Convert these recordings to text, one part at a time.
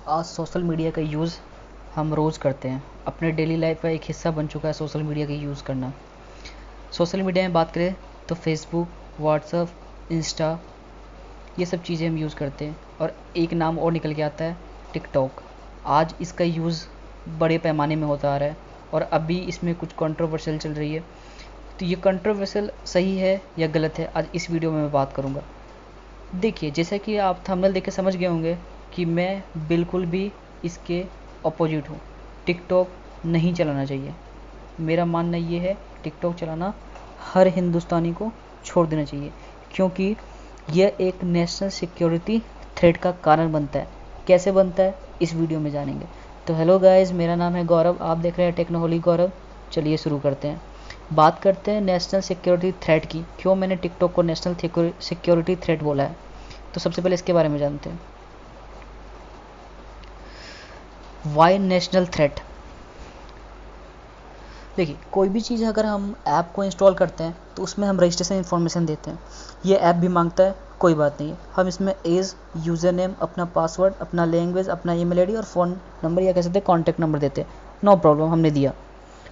आज social media का use हम रोज़ करते हैं। अपने डेली लाइफ का एक हिस्सा बन चुका है सोशल मीडिया का यूज़ करना। सोशल मीडिया में बात करें तो फेसबुक, व्हाट्सएप, इंस्टा, ये सब चीज़ें हम यूज़ करते हैं। और एक नाम और निकल के आता है, टिकटॉक। आज इसका यूज़ बड़े पैमाने में होता आ रहा है और अभी इसमें कुछ कंट्रोवर्शियल चल रही है। तो ये कंट्रोवर्शियल सही है या गलत है, आज इस वीडियो में मैं बात करूँगा। देखिए, जैसा कि आप थंबनेल देख के समझ गए होंगे कि मैं बिल्कुल भी इसके अपोजिट हूँ। टिकटॉक नहीं चलाना चाहिए। मेरा मानना ये है, टिकटॉक चलाना हर हिंदुस्तानी को छोड़ देना चाहिए, क्योंकि यह एक नेशनल सिक्योरिटी थ्रेट का कारण बनता है। कैसे बनता है, इस वीडियो में जानेंगे। तो हेलो गाइस, मेरा नाम है गौरव, आप देख रहे हैं टेक्नोलॉजी गौरव। चलिए शुरू करते हैं। बात करते हैं नेशनल सिक्योरिटी थ्रेट की। क्यों मैंने टिकटॉक को नेशनल सिक्योरिटी थ्रेट बोला है, तो सबसे पहले इसके बारे में जानते हैं। Why national threat. देखिए, कोई भी चीज़ अगर हम ऐप को इंस्टॉल करते हैं तो उसमें हम रजिस्ट्रेशन इन्फॉर्मेशन देते हैं। ये ऐप भी मांगता है, कोई बात नहीं है। हम इसमें एज, यूज़र नेम, अपना पासवर्ड, अपना लैंग्वेज, अपना ईमेल आईडी और फ़ोन नंबर या कह सकते हैं कॉन्टैक्ट नंबर देते हैं। नो प्रॉब्लम, हमने दिया।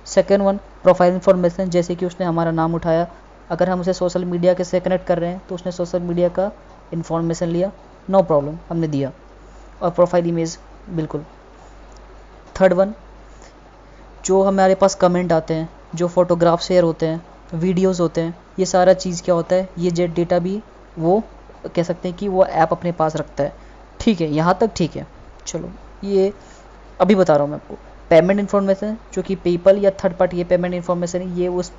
सेकेंड वन, प्रोफाइल इन्फॉर्मेशन, जैसे कि उसने हमारा नाम उठाया। अगर हम उसे सोशल मीडिया के से कनेक्ट कर रहे हैं तो उसने सोशल मीडिया का इन्फॉर्मेशन लिया। नो प्रॉब्लम, हमने दिया। और प्रोफाइल इमेज, बिल्कुल। थर्ड वन, जो हमारे पास कमेंट आते हैं, जो फोटोग्राफ शेयर होते हैं, वीडियोस होते हैं, ये सारा चीज़ क्या होता है, ये जेट डेटा भी वो कह सकते हैं कि वो ऐप अपने पास रखता है। ठीक है, यहाँ तक ठीक है। चलो, ये अभी बता रहा हूँ मैं आपको। पेमेंट इन्फॉर्मेशन, जो कि पेपल या थर्ड पार्टी ये पेमेंट इन्फॉर्मेशन है, ये उस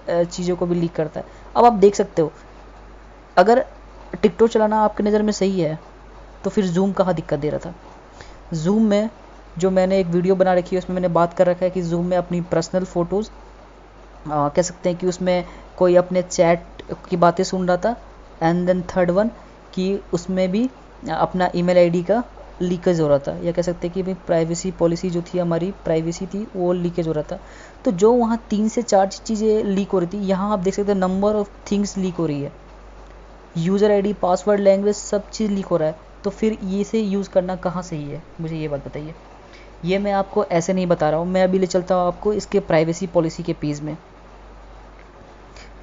चीज़ों को भी लीक करता है। अब आप देख सकते हो, अगर टिकटॉक चलाना आपकी नज़र में सही है तो फिर जूम कहाँ दिक्कत दे रहा था। जूम में जो मैंने एक वीडियो बना रखी है उसमें मैंने बात कर रखा है कि जूम में अपनी पर्सनल फ़ोटोज़ कह सकते हैं कि उसमें कोई अपने चैट की बातें सुन रहा था। एंड देन थर्ड वन, कि उसमें भी अपना ईमेल आईडी का लीकेज हो रहा था, या कह सकते हैं कि भाई प्राइवेसी पॉलिसी जो थी, हमारी प्राइवेसी थी, वो लीकेज हो रहा था। तो जो वहाँ 3 से 4 चीज़ें लीक हो रही थी, यहाँ आप देख सकते हैं नंबर ऑफ़ थिंग्स लीक हो रही है। यूज़र आईडी, पासवर्ड, लैंग्वेज, सब चीज़ लीक हो रहा है। तो फिर ये से यूज़ करना कहाँ सही है, मुझे ये बात बताइए। ये मैं आपको ऐसे नहीं बता रहा हूँ, मैं अभी ले चलता हूँ आपको इसके प्राइवेसी पॉलिसी के पेज में।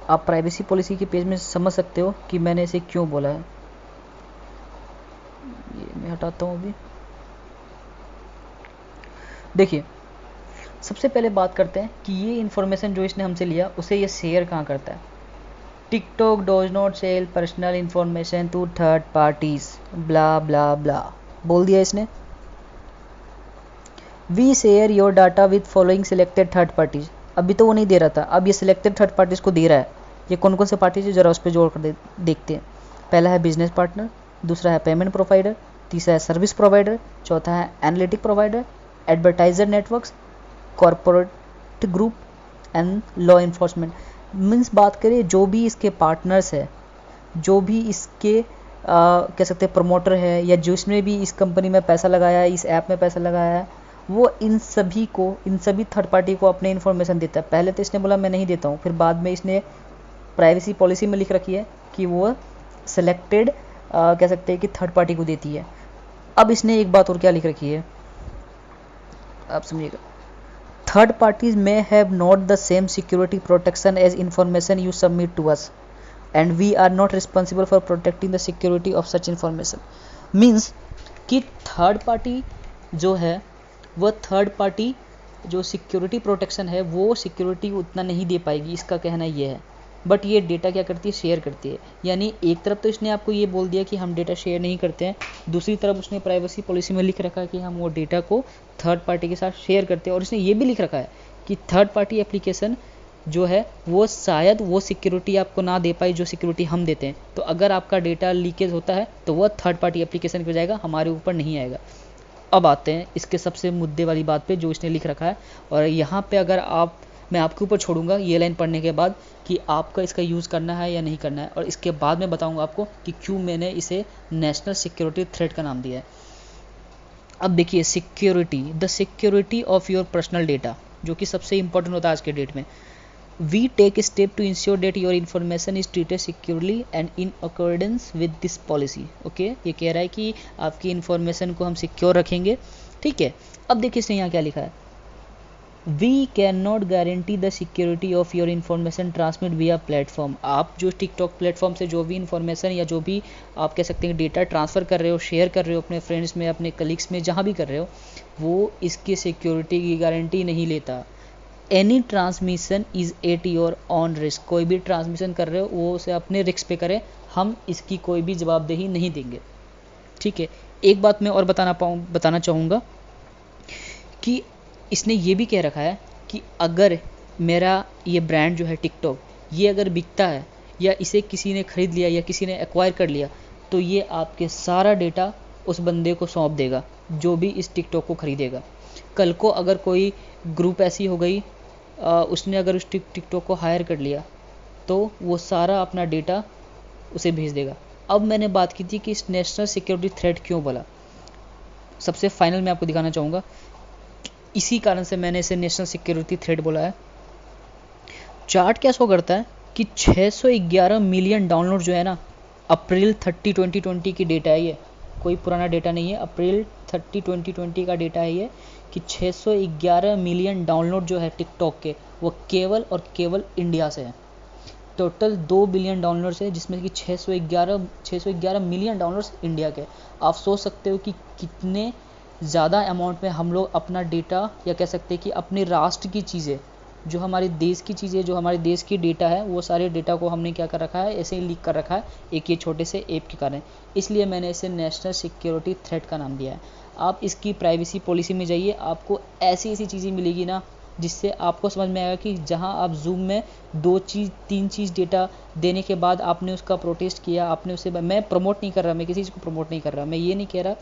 आप प्राइवेसी पॉलिसी के पेज में समझ सकते हो कि मैंने इसे क्यों बोला है। ये मैं हटाता हूँ अभी। देखिए, सबसे पहले बात करते हैं कि ये इन्फॉर्मेशन जो इसने हमसे लिया उसे ये शेयर कहाँ करता है। TikTok does not sell personal information to third parties, blah blah blah बोल दिया इसने। We share your data with following selected third parties. अभी तो वो नहीं दे रहा था, अब ये सिलेक्टेड थर्ड पार्टीज को दे रहा है। ये कौन कौन से पार्टीज है, जरा उस पर जोड़ कर देखते हैं। पहला है बिजनेस पार्टनर, दूसरा है पेमेंट प्रोवाइडर, तीसरा है सर्विस प्रोवाइडर, चौथा है analytic provider, advertiser networks, corporate group and law enforcement. Means बात करें जो भी इसके पार्टनर्स है, जो भी इसके कह सकते हैं प्रमोटर है, या जिसने भी इस कंपनी में पैसा लगाया है, इस ऐप में पैसा लगाया है, वो इन सभी थर्ड पार्टी को अपने इन्फॉर्मेशन देता है। पहले तो इसने बोला मैं नहीं देता हूँ, फिर बाद में इसने प्राइवेसी पॉलिसी में लिख रखी है कि वो सेलेक्टेड कह सकते हैं कि थर्ड पार्टी को देती है। अब इसने एक बात और क्या लिख रखी है, आप समझिएगा। Third parties may have not the same security protection as information you submit to us and we are not responsible for protecting the security of such information। Means कि थर्ड पार्टी जो है, वह थर्ड पार्टी जो security protection है वो security उतना नहीं दे पाएगी, इसका कहना ये है। बट ये डेटा क्या करती है, शेयर करती है। यानी एक तरफ तो इसने आपको ये बोल दिया कि हम डेटा शेयर नहीं करते हैं, दूसरी तरफ उसने प्राइवेसी पॉलिसी में लिख रखा है कि हम वो डेटा को थर्ड पार्टी के साथ शेयर करते हैं। और इसने ये भी लिख रखा है कि थर्ड पार्टी एप्लीकेशन जो है वो शायद वो सिक्योरिटी आपको ना दे पाए जो सिक्योरिटी हम देते हैं। तो अगर आपका डेटा लीकेज होता है तो वह थर्ड पार्टी एप्लीकेशन पे जाएगा, हमारे ऊपर नहीं आएगा। अब आते हैं इसके सबसे मुद्दे वाली बात पे जो इसने लिख रखा है। और यहाँ पे अगर मैं आपके ऊपर छोड़ूंगा ये लाइन पढ़ने के बाद कि आपका इसका यूज़ करना है या नहीं करना है, और इसके बाद मैं बताऊंगा आपको कि क्यों मैंने इसे नेशनल सिक्योरिटी थ्रेट का नाम दिया है। अब देखिए, security, the security of your personal data, जो कि सबसे इंपॉर्टेंट होता है आज के डेट में। We take step to ensure that your information is treated securely and in accordance with this policy. Okay, ये कह रहा है कि आपकी इन्फॉर्मेशन को हम सिक्योर रखेंगे, ठीक है। अब देखिए इसने यहाँ क्या लिखा है, we can not guarantee the security of your information transmit via platform. आप जो टिकटॉक प्लेटफॉर्म से जो भी इन्फॉर्मेशन या जो भी आप कह सकते हैं डेटा ट्रांसफ़र कर रहे हो, शेयर कर रहे हो अपने फ्रेंड्स में, अपने कलीग्स में, जहाँ भी कर रहे हो, वो इसकी सिक्योरिटी की गारंटी नहीं लेता। Any transmission is at your on risk. कोई भी ट्रांसमिशन कर रहे हो वो उसे अपने रिस्क पे करें, हम इसकी कोई भी जवाबदेही नहीं देंगे, ठीक है। एक बात मैं और बताना चाहूँगा कि इसने ये भी कह रखा है कि अगर मेरा ये ब्रांड जो है टिकटॉक, ये अगर बिकता है या इसे किसी ने ख़रीद लिया या किसी ने एक्वायर कर लिया, तो ये आपके सारा डेटा उस बंदे को सौंप देगा जो भी इस टिकटॉक को ख़रीदेगा। कल को अगर कोई ग्रुप ऐसी हो गई, उसने अगर उस टिकटॉक को हायर कर लिया, तो वो सारा अपना डेटा उसे भेज देगा। अब मैंने बात की थी कि इस नेशनल सिक्योरिटी थ्रेट क्यों बोला, सबसे फाइनल मैं आपको दिखाना चाहूँगा, इसी कारण से मैंने इसे नेशनल सिक्योरिटी थ्रेट बोला है। चार्ट क्या शो करता है कि 611 मिलियन डाउनलोड जो है ना, अप्रैल 30 2020 की डेटा है, ये कोई पुराना डेटा नहीं है, अप्रैल 30 2020 का डेटा है ये, कि 611 मिलियन डाउनलोड जो है टिकटॉक के, वो केवल और केवल इंडिया से है। टोटल 2 बिलियन डाउनलोड्स है, जिसमें कि 611 मिलियन डाउनलोड्स इंडिया के। आप सोच सकते हो कि कितने ज़्यादा अमाउंट में हम लोग अपना डेटा, या कह सकते हैं कि अपने राष्ट्र की चीज़ें, जो हमारे देश की चीज़ें, जो हमारे देश की डेटा है, वो सारे डेटा को हमने क्या कर रखा है, ऐसे ही लीक कर रखा है एक ये छोटे से ऐप के कारण। इसलिए मैंने इसे नेशनल सिक्योरिटी थ्रेट का नाम दिया है। आप इसकी प्राइवेसी पॉलिसी में जाइए, आपको ऐसी ऐसी चीज़ें मिलेगी ना, जिससे आपको समझ में आएगा कि जहां आप जूम में 3 चीज़ डेटा देने के बाद आपने उसका प्रोटेस्ट किया, आपने उसे, मैं प्रमोट नहीं कर रहा, मैं किसी चीज़ को प्रमोट नहीं कर रहा, मैं ये नहीं कह रहा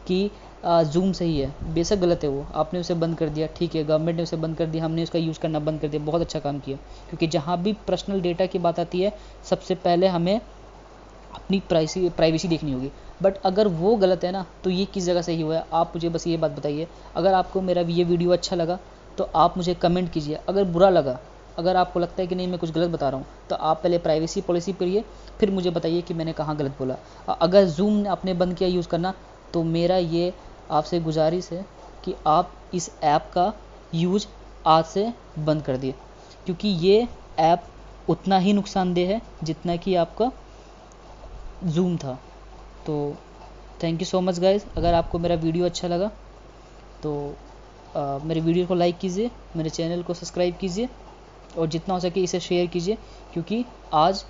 कि जूम सही है, बेशक गलत है वो, आपने उसे बंद कर दिया, ठीक है, गवर्नमेंट ने उसे बंद कर दिया, हमने उसका यूज़ करना बंद कर दिया, बहुत अच्छा काम किया। क्योंकि जहाँ भी पर्सनल डेटा की बात आती है, सबसे पहले हमें अपनी प्राइवेसी देखनी होगी। बट अगर वो गलत है ना, तो ये किस जगह सही हुआ है, आप मुझे बस ये बात बताइए। अगर आपको मेरा ये वीडियो अच्छा लगा तो आप मुझे कमेंट कीजिए, अगर बुरा लगा, अगर आपको लगता है कि नहीं मैं कुछ गलत बता रहा हूँ, तो आप पहले प्राइवेसी पॉलिसी पढ़िए, फिर मुझे बताइए कि मैंने कहाँ गलत बोला। अगर जूम आपने बंद किया यूज़ करना, तो मेरा ये आपसे गुजारिश है कि आप इस ऐप का यूज आज से बंद कर दिए, क्योंकि ये ऐप उतना ही नुकसानदेह है जितना कि आपका जूम था। तो thank you so much guys. अगर आपको मेरा वीडियो अच्छा लगा तो मेरे वीडियो को लाइक कीजिए, मेरे चैनल को सब्सक्राइब कीजिए, और जितना हो सके इसे शेयर कीजिए, क्योंकि आज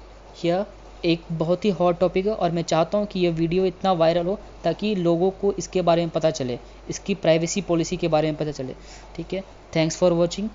यह एक बहुत ही हॉट टॉपिक है और मैं चाहता हूँ कि यह वीडियो इतना वायरल हो ताकि लोगों को इसके बारे में पता चले, इसकी प्राइवेसी पॉलिसी के बारे में पता चले, ठीक है। Thanks for watching.